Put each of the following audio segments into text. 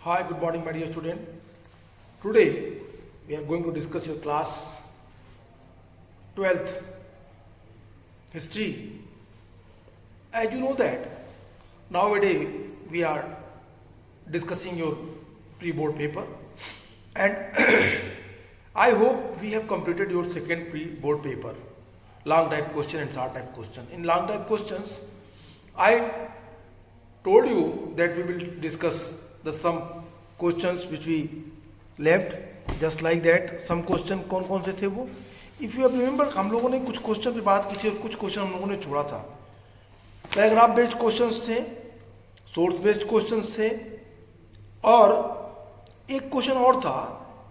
Hi, good morning, my dear student. Today we are going to discuss your class 12th history. As you know that nowadays we are discussing your pre-board paper, and I hope we have completed your second pre-board paper, long type question and short type question. In long type questions, I told you that we will discuss the some questions which we left, just like that. Some question कौन कौन से थे वो, if you remember, हम लोगों ने कुछ question पे बात की थी और कुछ क्वेश्चन हम लोगों ने छोड़ा था. पैराग्राफ बेस्ड क्वेश्चंस थे, सोर्स बेस्ड क्वेश्चंस थे, और एक क्वेश्चन और था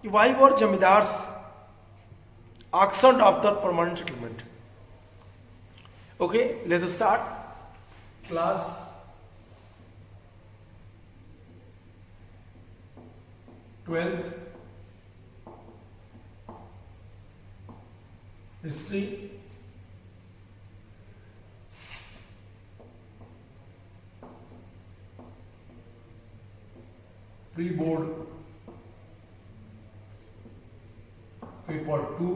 कि why were zamindars auction of the permanent settlement. Okay, let's start class twelfth history. Pre board paper 2.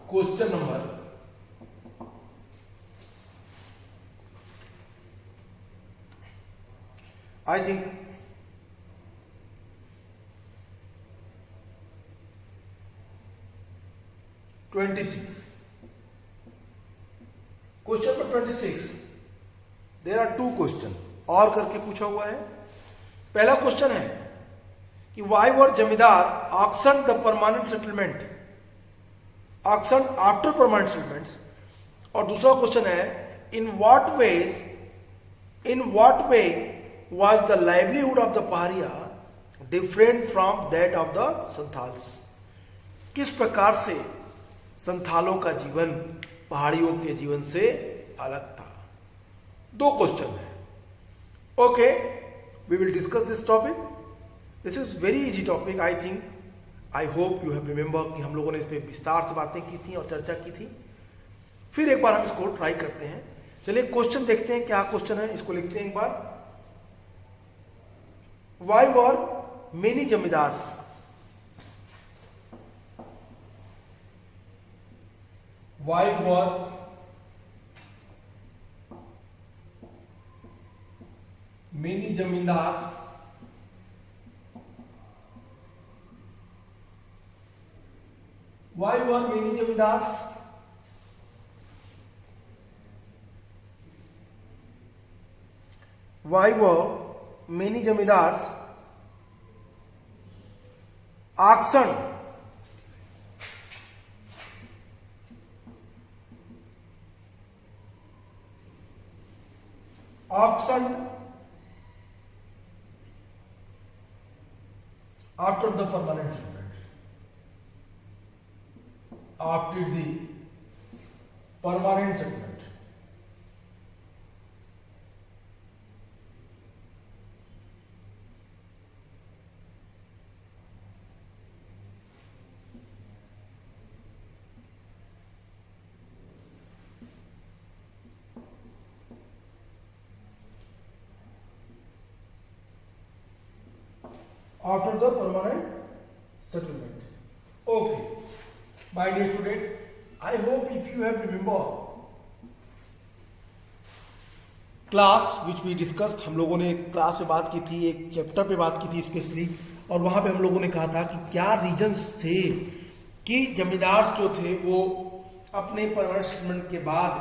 Question number I think 26. Question number 26. There are two question और करके पूछा हुआ है. पहला क्वेश्चन है कि वाई वर जमींदार auction the permanent settlement, auction after permanent settlements. और दूसरा क्वेश्चन है in what way was the livelihood of the Paharia different from that of the Santhals. किस प्रकार से संथालों का जीवन पहाड़ियों के जीवन से अलग था. दो क्वेश्चन है. Okay, we will discuss this topic. This is very easy topic. I think, I hope you have remember कि हम लोगों ने इस पर विस्तार से बातें की थी और चर्चा की थी. फिर एक बार हम इसको ट्राई करते हैं. चलिए क्वेश्चन देखते हैं क्या क्वेश्चन है. इसको लिखते हैं एक बार. Why were many zamindars, why were many zamindars why were many zamindars why were many zamindars auction after the permanent settlement, after the permanent settlement. After the permanent settlement. Okay, my dear student, I hope if you have remember class which we discussed. हम लोगों ने class पे बात की थी, एक chapter पे बात की थी स्पेशली, और वहां पे हम लोगों ने कहा था कि क्या रीजंस थे कि जमींदार जो थे वो अपने परमानेंट सेटलमेंट के बाद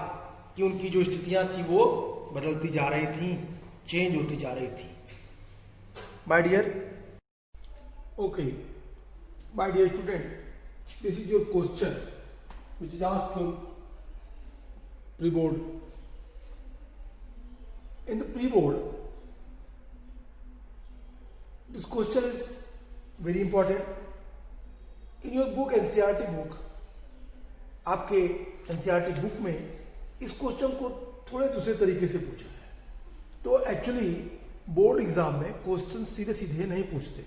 कि उनकी जो स्थितियां थी वो बदलती जा रही थी, चेंज होती जा रही थी. My dear, okay, my dear student, this is your question which is asked from pre-board. In the pre-board, this question is very important. In your book, NCERT book, आपके NCERT बुक में इस question को थोड़े दूसरे तरीके से पूछा है. तो एक्चुअली बोर्ड एग्जाम में क्वेश्चन सीधे सीधे नहीं पूछते.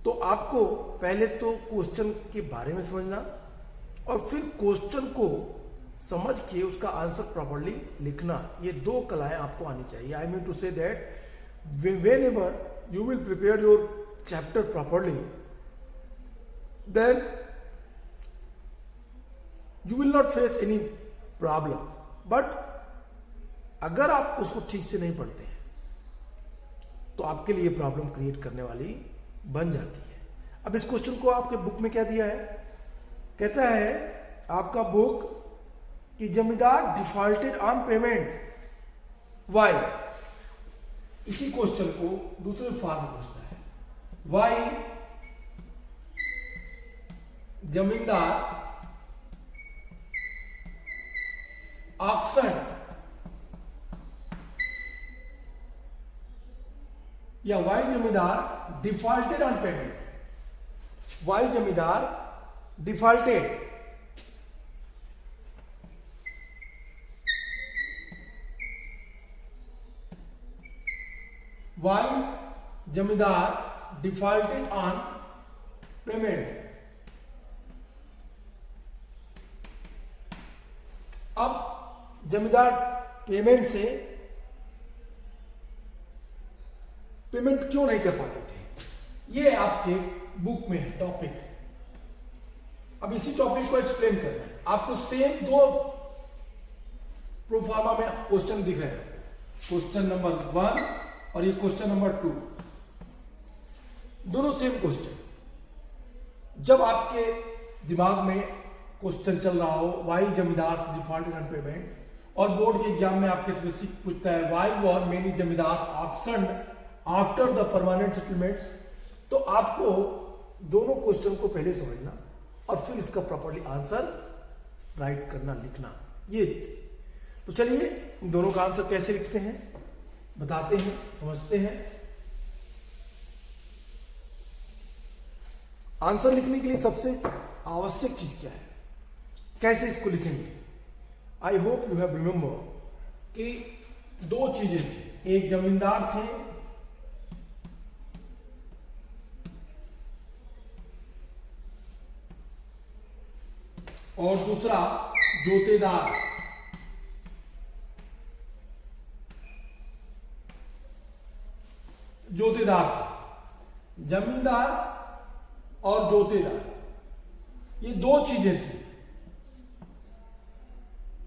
तो आपको पहले तो क्वेश्चन के बारे में समझना और फिर क्वेश्चन को समझ के उसका आंसर प्रॉपरली लिखना, ये दो कलाएं आपको आनी चाहिए. I mean to say that whenever you will prepare your chapter properly, then you will not face any problem. But अगर आप उसको ठीक से नहीं पढ़ते हैं तो आपके लिए प्रॉब्लम क्रिएट करने वाली बन जाती है. अब इस क्वेश्चन को आपके बुक में क्या दिया है, कहता है आपका बुक कि जमींदार डिफॉल्टेड ऑन पेमेंट, वाई. इसी क्वेश्चन को दूसरे फॉर्म में पूछता है, वाई जमींदार ऑक्शन या वाई जमींदार डिफॉल्टेड ऑन पेमेंट, वाई जमींदार डिफॉल्टेड वाई जमींदार डिफॉल्टेड ऑन पेमेंट. अब जमींदार पेमेंट से पेमेंट क्यों नहीं कर पाते थे, ये आपके बुक में है टॉपिक. अब इसी टॉपिक को एक्सप्लेन करना है आपको. सेम दो प्रोफार्मा में क्वेश्चन दिख रहे हैं, क्वेश्चन नंबर 1 और ये क्वेश्चन नंबर 2, दोनों सेम क्वेश्चन. जब आपके दिमाग में क्वेश्चन चल रहा हो वाई जमींदार डिफॉल्टेड ऑन पेमेंट, और बोर्ड के एग्जाम में आपके स्पेसिफिक पूछता है वाई वर मेनी जमींदार ऑक्शन्ड आफ्टर द परमानेंट सेटलमेंट्स, तो आपको दोनों क्वेश्चन को पहले समझना और फिर इसका प्रॉपरली आंसर राइट करना, लिखना. ये तो चलिए इन दोनों का आंसर कैसे लिखते हैं बताते हैं, समझते हैं. आंसर लिखने के लिए सबसे आवश्यक चीज क्या है, कैसे इसको लिखेंगे. आई होप यू हैव रिमेंबर कि दो चीजें थी, एक जमींदार थे और दूसरा जोतेदार. जोतेदार था, जमींदार और जोतेदार, ये दो चीजें थी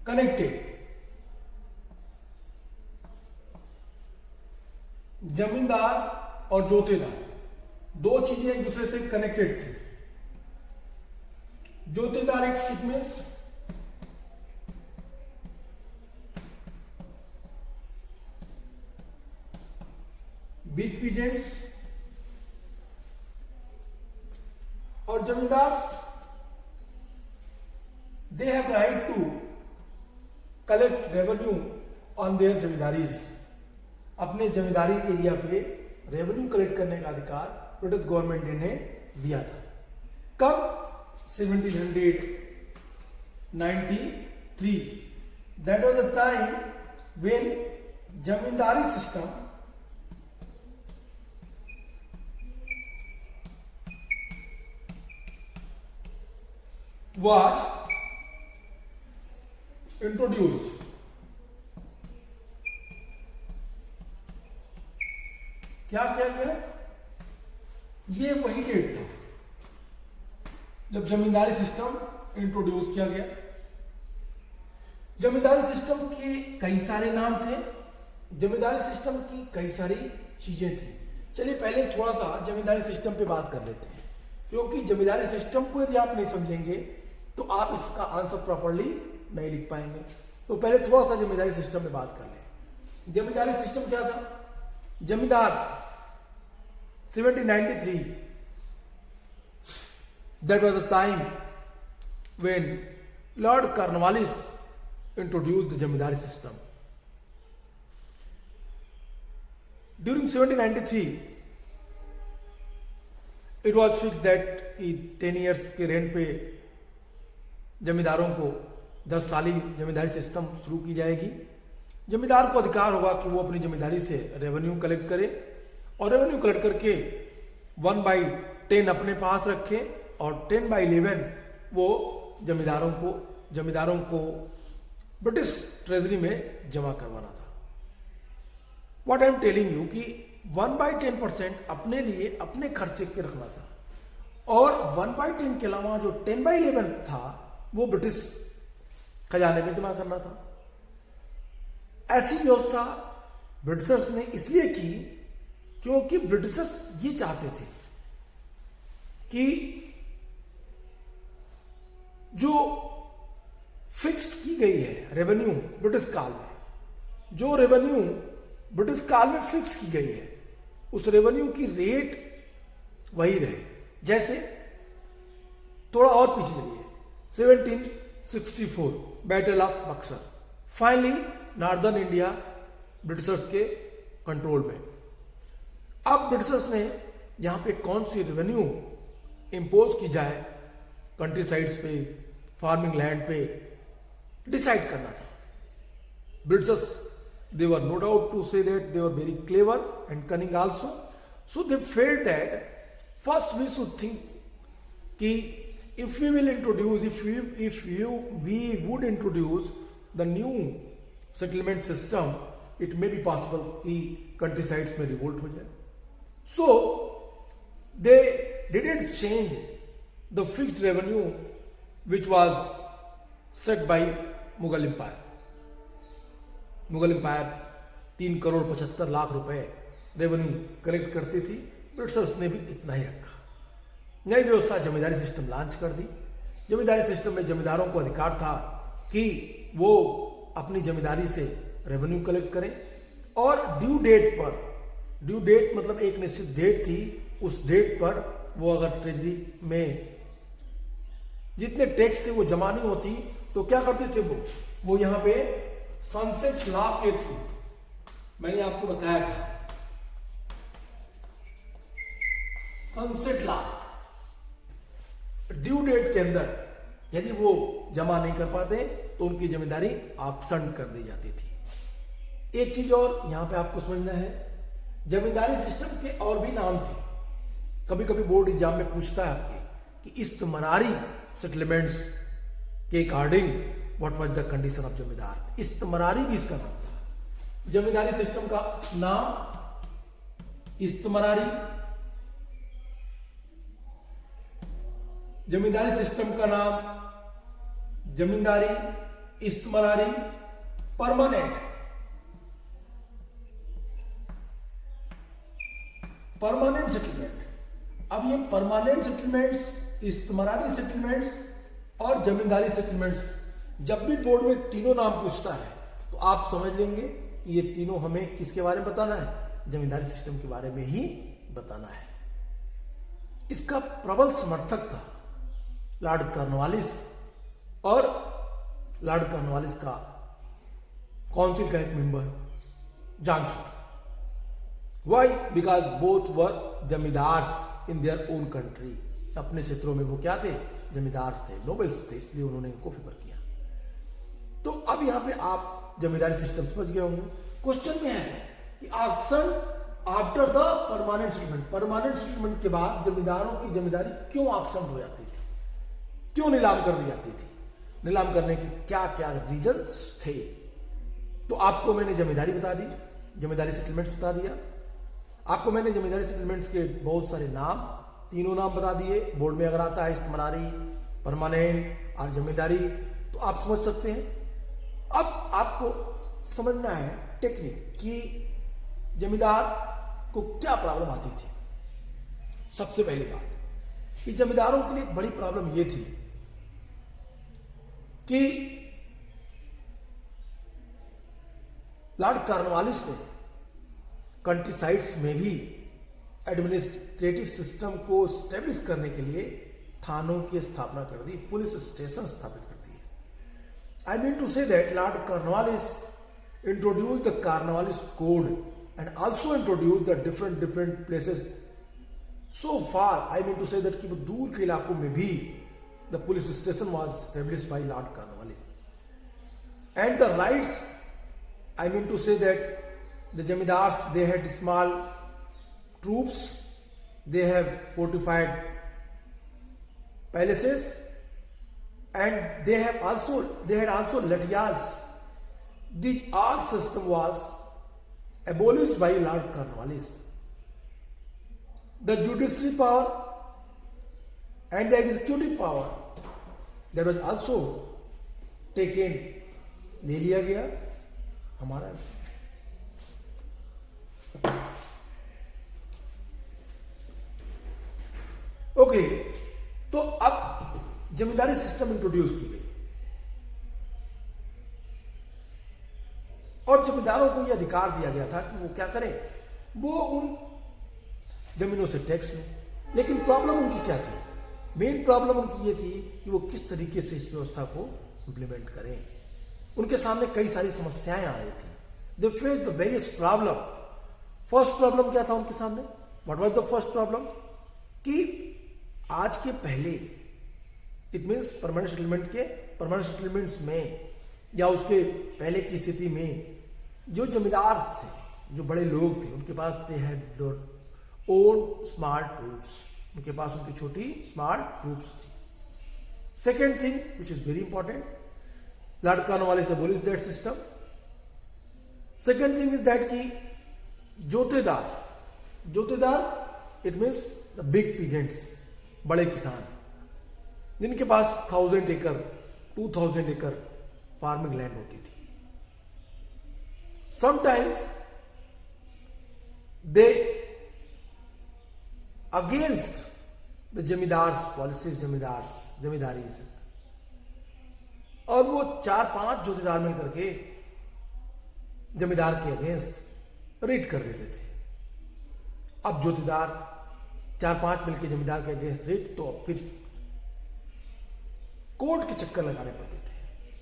कनेक्टेड. जमींदार और जोतेदार दो चीजें एक दूसरे से कनेक्टेड थी. Jotedar it means big peasants, और zamindar they have right to collect revenue on their zamindaris. अपने जमींदारी एरिया पे रेवेन्यू कलेक्ट करने का अधिकार ब्रिटिश गवर्नमेंट ने इन्हें दिया था. कब? 1793. That was the time when zamindari system was introduced. क्या किया गया? ये वही डेट था जब जमींदारी सिस्टम इंट्रोड्यूस किया गया. जमींदारी सिस्टम के कई सारे नाम थे, जमींदारी सिस्टम की कई सारी चीजें थी. चलिए पहले थोड़ा सा जमींदारी सिस्टम पे बात कर लेते हैं, क्योंकि जमींदारी सिस्टम को यदि आप नहीं समझेंगे तो आप इसका आंसर प्रॉपरली नहीं लिख पाएंगे. तो पहले थोड़ा सा जमींदारी सिस्टम में बात कर लें. जमींदारी सिस्टम क्या था? जमींदार 1793, that was the time when Lord Cornwallis introduced the zamindari system. During 1793, it was fixed that 10 years के रेंट पे जमींदारों को 10 साली जमींदारी सिस्टम शुरू की जाएगी. जमींदार को अधिकार होगा कि वो अपनी जमींदारी से रेवेन्यू कलेक्ट करे और रेवेन्यू कलेक्ट करके 1/10 अपने पास रखे और 10/11 वो जमींदारों को ब्रिटिश ट्रेजरी में जमा करवाना था। What I am telling you कि 1/10% अपने लिए अपने खर्चे के रखना था, और 1/10 के अलावा जो 10/11 था वो ब्रिटिश खजाने में जमा करना था। ऐसी व्यवस्था ब्रिटिशर्स ने इसलिए की क्योंकि ब्रिटिशर्स ये चाहते थे कि जो फिक्स्ड की गई है रेवेन्यू ब्रिटिश काल में, जो रेवेन्यू ब्रिटिश काल में फिक्स की गई है, उस रेवेन्यू की रेट वही रहे। जैसे थोड़ा और पीछे चलिए, 1764 battle of Buxar, finally northern India Britishers के कंट्रोल में। अब ब्रिटिशर्स ने यहां पे कौन सी रेवेन्यू इंपोज की जाए कंट्री साइड्स पे, फार्मिंग लैंड पे, डिसाइड करना था। Britishers, they were no doubt to say that they were very clever and cunning also. So they felt that first we should think कि if we will introduce, we would introduce the new settlement system, it may be possible कि country sides में revolt हो जाए. So they didn't change the fixed revenue which was set by Mughal empire. Mughal empire 3,75,00,000 रुपए revenue collect करती थी, Britishers ने भी इतना ही रखा। नई व्यवस्था जमींदारी सिस्टम लॉन्च कर दी। जमींदारी सिस्टम में जमींदारों को अधिकार था कि वो अपनी जमींदारी से रेवेन्यू कलेक्ट करें, और ड्यू डेट पर, ड्यू डेट मतलब एक निश्चित डेट थी, उस डेट पर वो अगर ट्रेजरी में जितने टैक्स थे वो जमा नहीं होती तो क्या करते थे वो यहां पे सनसेट लॉ के थ्रू, मैंने आपको बताया था सनसेट लॉ, ड्यू डेट के अंदर यदि वो जमा नहीं कर पाते तो उनकी जमींदारी ऑक्शन कर दी जाती थी। एक चीज और यहां पे आपको समझना है, जमींदारी सिस्टम के और भी नाम थे। कभी कभी बोर्ड एग्जाम में पूछता है आपके कि इस्तमरारी सेटलमेंट्स के according what was the condition of जमींदार। इस्तमरारी भी इसका नाम था। जमींदारी सिस्टम का नाम इस्तमरारी, जमींदारी सिस्टम का नाम जमींदारी, इस्तमरारी, परमानेंट, परमानेंट सेटलमेंट। अब ये परमानेंट सेटलमेंट्स, इस्तमरारी सेटलमेंट्स और जमींदारी सेटलमेंट्स, जब भी बोर्ड में तीनों नाम पूछता है तो आप समझ लेंगे कि ये तीनों हमें किसके बारे में बताना है, जमींदारी सिस्टम के बारे में ही बताना है। इसका प्रबल समर्थक था लॉर्ड कॉर्नवालिस, और लॉर्ड कॉर्नवालिस का काउंसिल का एक member John Shaw. Why? Because both were zamindars in their own country. अपने क्षेत्रों में वो क्या थे, जमींदार थे, नोबल्स थे, इसलिए उन्होंने इनको फेवर किया। तो अब यहां पे आप जमींदारी सिस्टम समझ गए होंगे। क्वेश्चन में है कि auction after the permanent settlement, permanent settlement के बाद जमींदारों की जमींदारी क्यों ऑक्शन हो जाती थी, क्यों नीलाम कर दी जाती थी, नीलाम करने के क्या क्या रीजंस थे। तो आपको मैंने जमींदारी बता दी, जमींदारी सेटलमेंट्स बता दिया, आपको मैंने जमींदारी सेटलमेंट्स के बहुत सारे नाम, तीनों नाम बता दिए। बोर्ड में अगर आता है इस्तमरारी, परमानेंट और जमींदारी, तो आप समझ सकते हैं। अब आपको समझना है टेक्निक कि जमींदार को क्या प्रॉब्लम आती थी। सबसे पहली बात कि जमींदारों के लिए एक बड़ी प्रॉब्लम यह थी कि लॉर्ड कॉर्नवालिस ने कंट्री साइड्स में भी एडमिनिस्ट्रेटिव सिस्टम को स्टेब्लिश करने के लिए थानों की स्थापना कर दी, पुलिस स्टेशन स्थापित कर दिए। I mean to say that Lord Cornwallis introduce the Cornwallis code and also introduce the different places so far. I mean to say that कि दूर के इलाकों में भी the police station was establish by Lord Cornwallis and the rights. I mean to say that the zamindars, they had small troops, they have fortified palaces, and they had also latiyals This all system was abolished by Lord Cornwallis. The judiciary power and the executive power that was also taken, ले लिया गया हमारा। Okay, तो अब जमींदारी system introduce की गई और जमींदारों को यह अधिकार दिया गया था कि वो क्या करें, वो उन जमीनों से टैक्स लें। लेकिन प्रॉब्लम उनकी क्या थी? मेन प्रॉब्लम उनकी ये थी कि वो किस तरीके से इस व्यवस्था को इंप्लीमेंट करें। उनके सामने कई सारी समस्याएं आ रही थी। They face the various problem. First problem क्या था उनके सामने? What was the first problem? कि आज के पहले, इट मीन्स परमानेंट सेटलमेंट्स में या उसके पहले की स्थिति में जो जमींदार थे, जो बड़े लोग थे, उनके पास they had own small troops, उनके पास उनकी छोटी स्मॉल ट्रूप्स थी। Second thing which is very important, Lord Cornwallis abolish that system. Second thing is that की jotedar it means the big peasants, बड़े किसान जिनके पास 1000 एकड़ 2000 एकड़ फार्मिंग लैंड होती थी। Sometimes they against the zamindars policies, zamindaris, और वो 4-5 जोतेदार मिलकर के जमींदार के अगेंस्ट रेड कर देते थे। अब जोतेदार 4-5 मिलकर जमींदार के अगेंस्ट रेड, तो फिर कोर्ट के चक्कर लगाने पड़ते थे।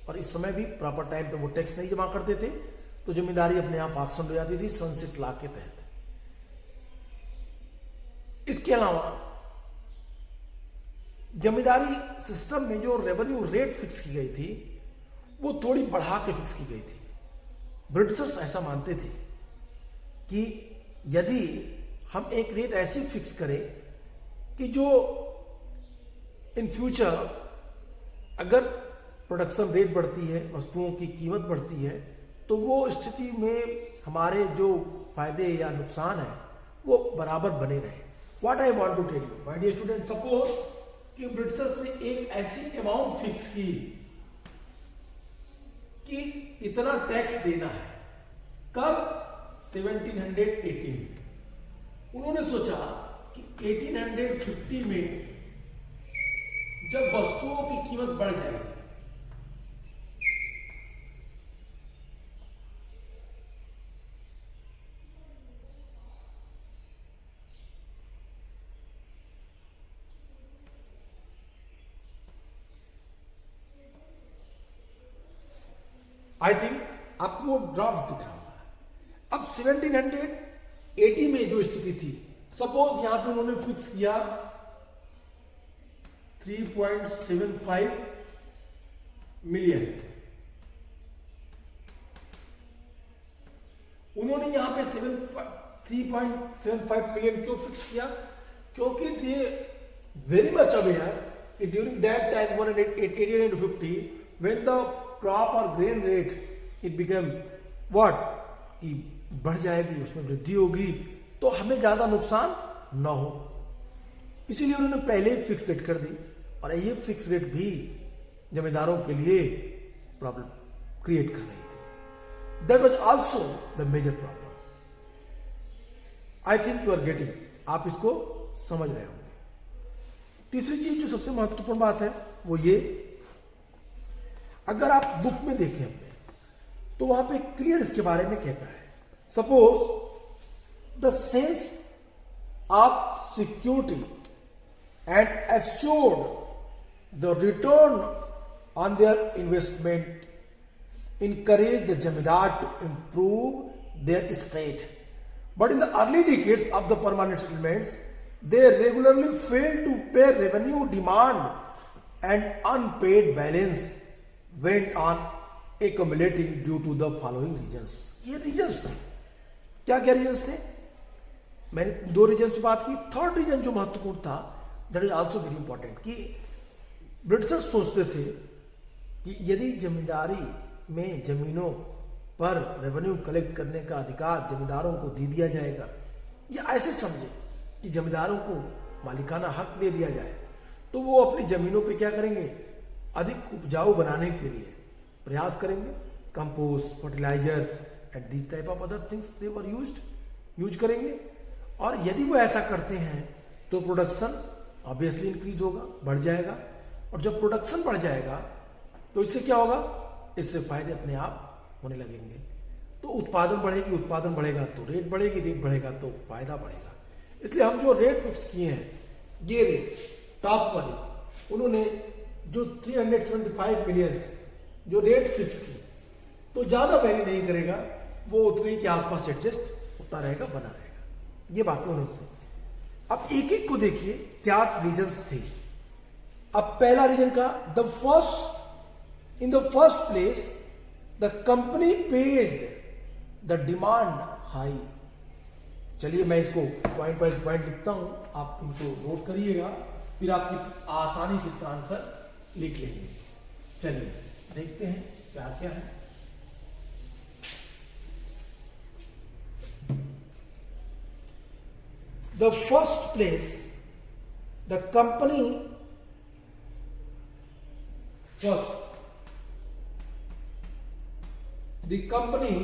और इस समय भी प्रॉपर टाइम पे वो टैक्स नहीं जमा करते थे, तो जमींदारी अपने आप पाकसंड हो जाती थी सनसेट लॉ के तहत। इसके अलावा जमींदारी सिस्टम में जो रेवेन्यू रेट फिक्स की गई थी, वो थोड़ी बढ़ा के फिक्स की गई थी। ब्रिटिशर्स ऐसा मानते थे कि यदि हम एक रेट ऐसी फिक्स करें कि जो इन फ्यूचर अगर प्रोडक्शन रेट बढ़ती है, वस्तुओं की कीमत बढ़ती है, तो वो स्थिति में हमारे जो फायदे या नुकसान है वो बराबर बने रहे। What I want to tell you my dear student, suppose कि ब्रिटिशर्स ने एक ऐसी अमाउंट फिक्स की कि इतना टैक्स देना है। कब? 1780 में। उन्होंने सोचा कि 1850 में जब वस्तुओं की कीमत बढ़ जाएगी, आई थिंक आपको वो ड्राफ्ट दिख रहा होगा। अब 1780 में जो स्थिति थी, सपोज यहां पे उन्होंने फिक्स किया 3.75 मिलियन। उन्होंने यहां पे 3.75 मिलियन क्यों फिक्स किया? क्योंकि थे वेरी मच अवेयर कि during that time 1850 when the crop और grain rate it become what, कि बढ़ जाएगी, उसमें वृद्धि होगी, तो हमें ज्यादा नुकसान ना हो। इसीलिए उन्होंने पहले ही फिक्स रेट कर दी। और ये फिक्स रेट भी जमींदारों के लिए प्रॉब्लम क्रिएट कर रही थी। That was also the major problem. I think you are getting, आप इसको समझ रहे होंगे। तीसरी चीज जो सबसे महत्वपूर्ण बात है वो ये, अगर आप बुक में देखें अपने, तो वहां पे क्लियर इसके बारे में कहता है, suppose the sense of security and assured the return on their investment encourage the zamindar to improve their estate. But in the early decades of the permanent settlements, they regularly failed to pay revenue demand and unpaid balance went on accumulating due to the following reasons. ये regions थे। क्या क्या regions थे? मैंने 2 reason से बात की। Third reason जो महत्वपूर्ण था, that is also very important, कि ब्रिटिशर्स सोचते थे कि यदि जमींदारी में जमीनों पर रेवेन्यू कलेक्ट करने का अधिकार जमींदारों को दे दिया जाएगा, या ऐसे समझे कि जमींदारों को मालिकाना हक दे दिया जाए, तो वो अपनी जमीनों पे क्या करेंगे, अधिक उपजाऊ बनाने के लिए प्रयास करेंगे। Compost, fertilisers and these type of other things they were use करेंगे। और यदि वो ऐसा करते हैं तो प्रोडक्शन ऑब्वियसली इंक्रीज होगा, बढ़ जाएगा। और जब प्रोडक्शन बढ़ जाएगा तो इससे क्या होगा, इससे फायदे अपने आप होने लगेंगे। तो उत्पादन बढ़ेगी, उत्पादन बढ़ेगा तो रेट बढ़ेगी, रेट बढ़ेगा तो फायदा बढ़ेगा। इसलिए हम जो रेट फिक्स किए हैं, ये रेट टॉप वाले, उन्होंने जो 375 मिलियन जो रेट फिक्स की, तो ज्यादा वैरी नहीं करेगा, वो उतने के आसपास एडजस्ट होता रहेगा, बना रहेगा। ये बातें उन्होंने। अब एक एक को देखिए क्या रीजंस थे। अब पहला रीजन का in the first place the company पेज्ड the demand high. चलिए मैं इसको पॉइंट वाइज पॉइंट लिखता हूं, आप इनको नोट करिएगा, फिर आपकी आसानी से इसका आंसर लिख लेंगे। चलिए देखते हैं क्या क्या है। The first place the company first the company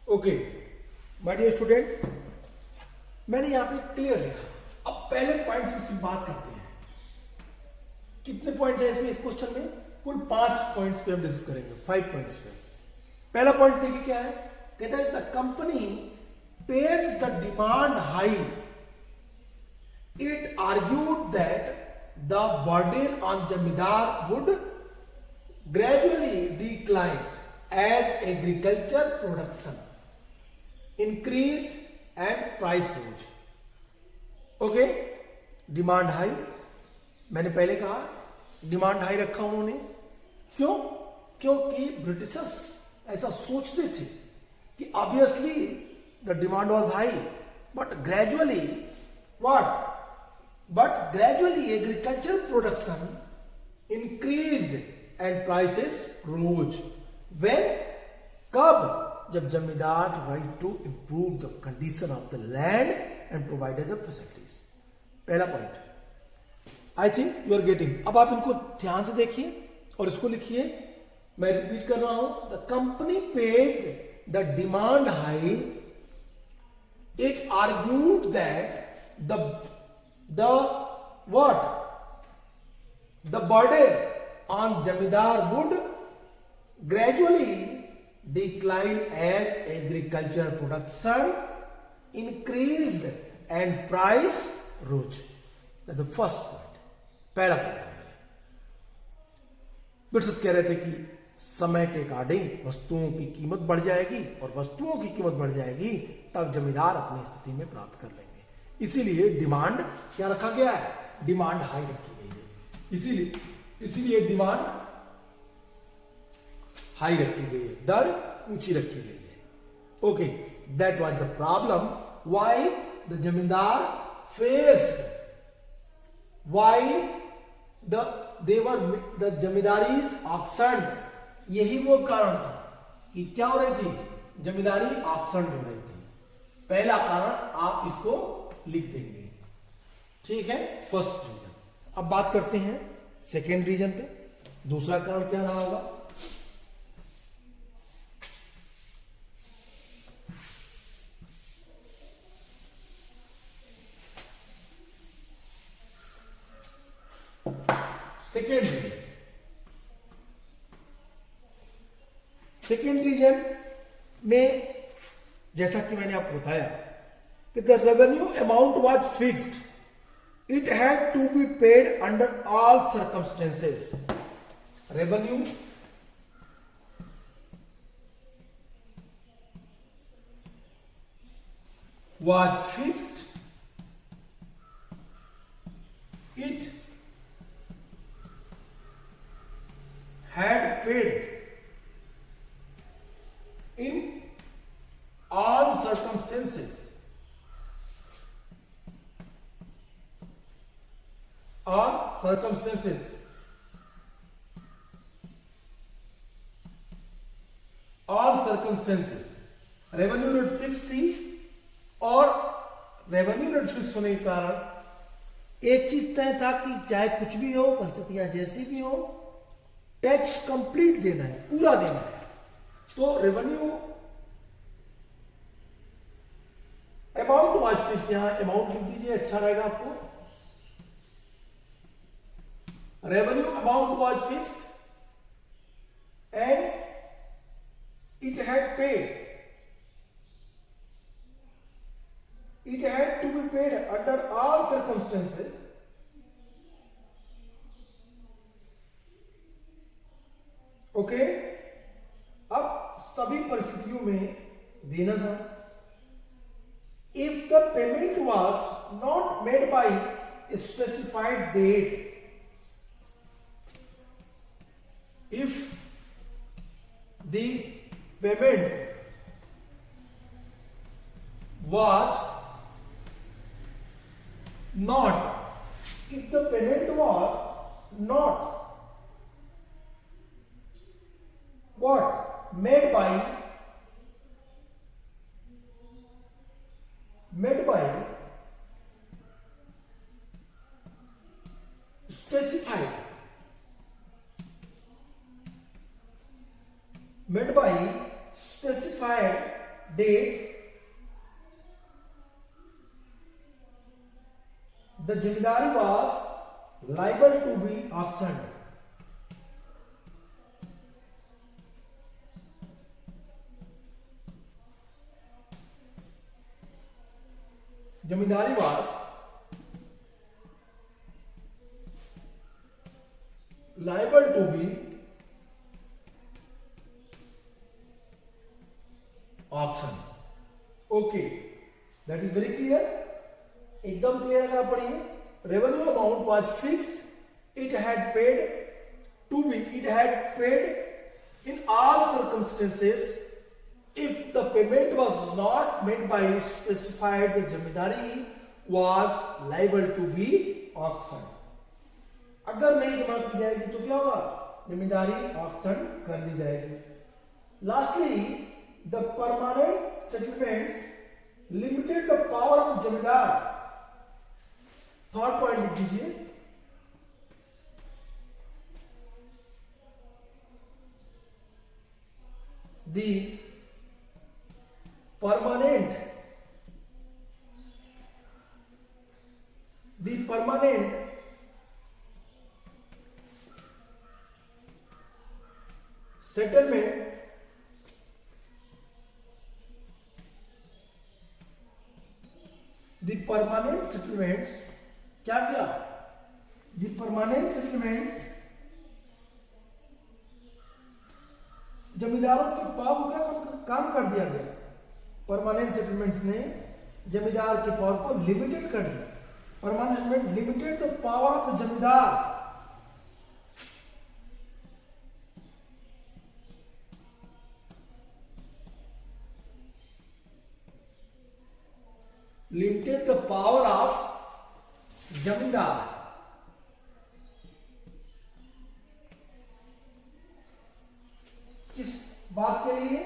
okay my dear student, मैंने यहां पे क्लियर लिखा। अब पहले पॉइंट में सिर्फ बात करते हैं। कितने पॉइंट है इसमें, इस क्वेश्चन में कुल 5 पॉइंट्स पे हम डिस्कस करेंगे, 5 पॉइंट्स पे। पहला पॉइंट देखिए क्या है, कहता है the company pays the demand high. It argued that the burden on zamindar would gradually decline as agriculture production increased and price rose। Okay, demand high, मैंने पहले कहा डिमांड हाई रखा उन्होंने। क्यों? क्योंकि ब्रिटिशर्स ऐसा सोचते थे कि obviously the demand was high but gradually agriculture production increased and prices rose. When, कब? जब zamindar right to improve the condition of the land and provided the facilities. पहला point I think you are getting. अब आप इनको ध्यान से देखिए और इसको लिखिए। मैं रिपीट कर रहा हूं, the company paid the demand high, it argued that the what the burden on jamidar would gradually decline as agricultural production increased and price rose. That's the first point, पहला पॉइंट। ब्रिटिश कह रहे थे कि समय के according वस्तुओं की कीमत बढ़ जाएगी और वस्तुओं की कीमत बढ़ जाएगी तब जमींदार अपनी स्थिति में प्राप्त कर लेंगे। इसीलिए डिमांड क्या रखा गया है, डिमांड हाई रखी गई है। इसीलिए डिमांड हाई रखी गई है, दर ऊंची रखी गई है। Okay, that was the problem why the जमींदार फेस्ड, व्हाई द जमींदारीज ऑक्शन। यही वो कारण था कि क्या हो रही थी, जमींदारी ऑक्शन हो रही थी। पहला कारण आप इसको लिख देंगे, ठीक है, फर्स्ट रीजन। अब बात करते हैं सेकेंड रीजन पे। दूसरा कारण क्या रहा होगा, सेकेंड रीजन में जैसा कि मैंने आपको बताया कि the revenue amount was fixed, it had to be paid under all circumstances. Revenue was fixed, it had paid in all circumstances, all circumstances, revenue rate fix थी और रेवेन्यू रेट फिक्स होने के कारण एक चीज तय था कि चाहे कुछ भी हो, परिस्थितियां जैसी भी हो, टैक्स कंप्लीट देना है, पूरा देना है। तो रेवेन्यू अमाउंट वाज फिक्स्ड, यहां अमाउंट लिख दीजिए, अच्छा रहेगा आपको। Revenue amount was fixed and it had to be paid under all circumstances. Okay, अब सभी परिस्थितियों में देना था। If the payment was not made by specified date, if the payment was not what made by specified date, the jimidari was liable to be auctioned. Jamindari was liable to be auctioned. Okay, that is very clear. एकदम clear अगर आप पढ़िए, revenue amount was fixed, it had paid in all circumstances, if the payment was not made by specified, the zamindari was liable to be auction. अगर नहीं जमा की जाएगी तो क्या होगा, जमींदारी ऑक्शन कर दी जाएगी। Lastly the permanent settlements limited the power of the जमींदार। थर्ड पॉइंट लिख दीजिए, the permanent settlement the permanent settlements क्या किया, the permanent settlements जमींदारों के पावर को क्या काम कर दिया गया, परमानेंट सेटलमेंट्स ने जमींदार के पावर को लिमिटेड कर दिया। Permanent settlement limited the power of the जमींदार। लिमिटेड द पावर ऑफ जमींदार। किस बात के लिए,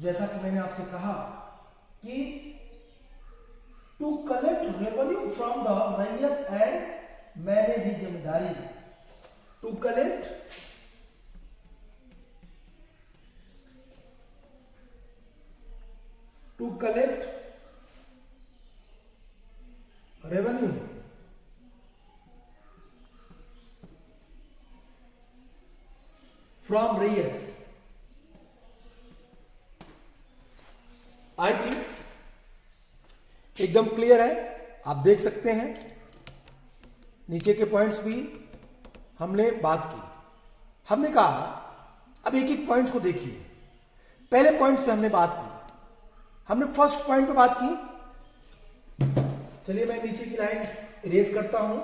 जैसा कि मैंने आपसे कहा कि to collect revenue from the ryot and manage the जिम्मेदारी। To collect revenue from ryot. I think एकदम क्लियर है, आप देख सकते हैं। नीचे के पॉइंट्स भी हमने बात की। हमने कहा अब एक एक पॉइंट्स को देखिए। पहले पॉइंट से हमने बात की, हमने फर्स्ट पॉइंट पे बात की। चलिए मैं नीचे की लाइन इरेज करता हूं।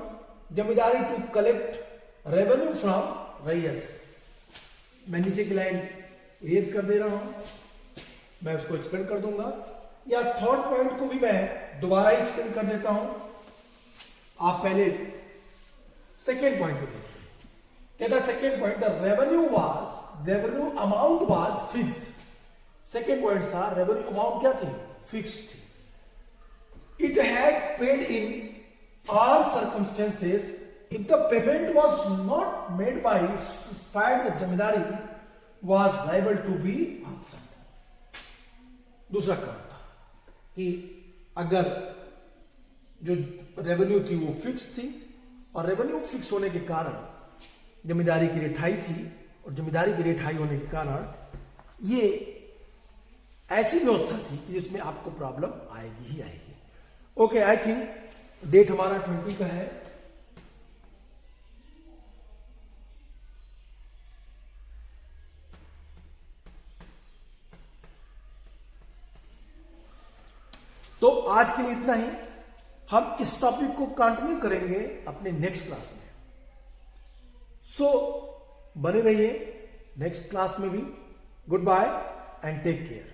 जमींदारी टू कलेक्ट रेवेन्यू फ्रॉम रैयत। मैं नीचे की लाइन इरेज कर दे रहा हूं, मैं उसको एक्सप्लेन कर दूंगा, या थर्ड पॉइंट को भी मैं दोबारा एक्सप्लेन कर देता हूं। आप पहले सेकेंड पॉइंट को देखिए। कहता है second point, the revenue amount was fixed. Second point था रेवेन्यू अमाउंट क्या थी, फिक्स्ड थी। It had paid in all circumstances if the payment was not made by expired the zamindari was liable to be auctioned. दूसरा कारण था कि अगर जो रेवेन्यू थी वो फिक्स थी, और रेवेन्यू फिक्स होने के कारण जमींदारी की रिठाई थी, और जमींदारी की रिठाई होने के कारण ये ऐसी व्यवस्था थी कि जिसमें आपको प्रॉब्लम आएगी ही आएगी। ओके, आई थिंक डेट हमारा 20 का है। तो आज के लिए इतना ही। हम इस टॉपिक को कंटिन्यू करेंगे अपने नेक्स्ट क्लास में। सो बने रहिए नेक्स्ट क्लास में भी। Good bye and take care.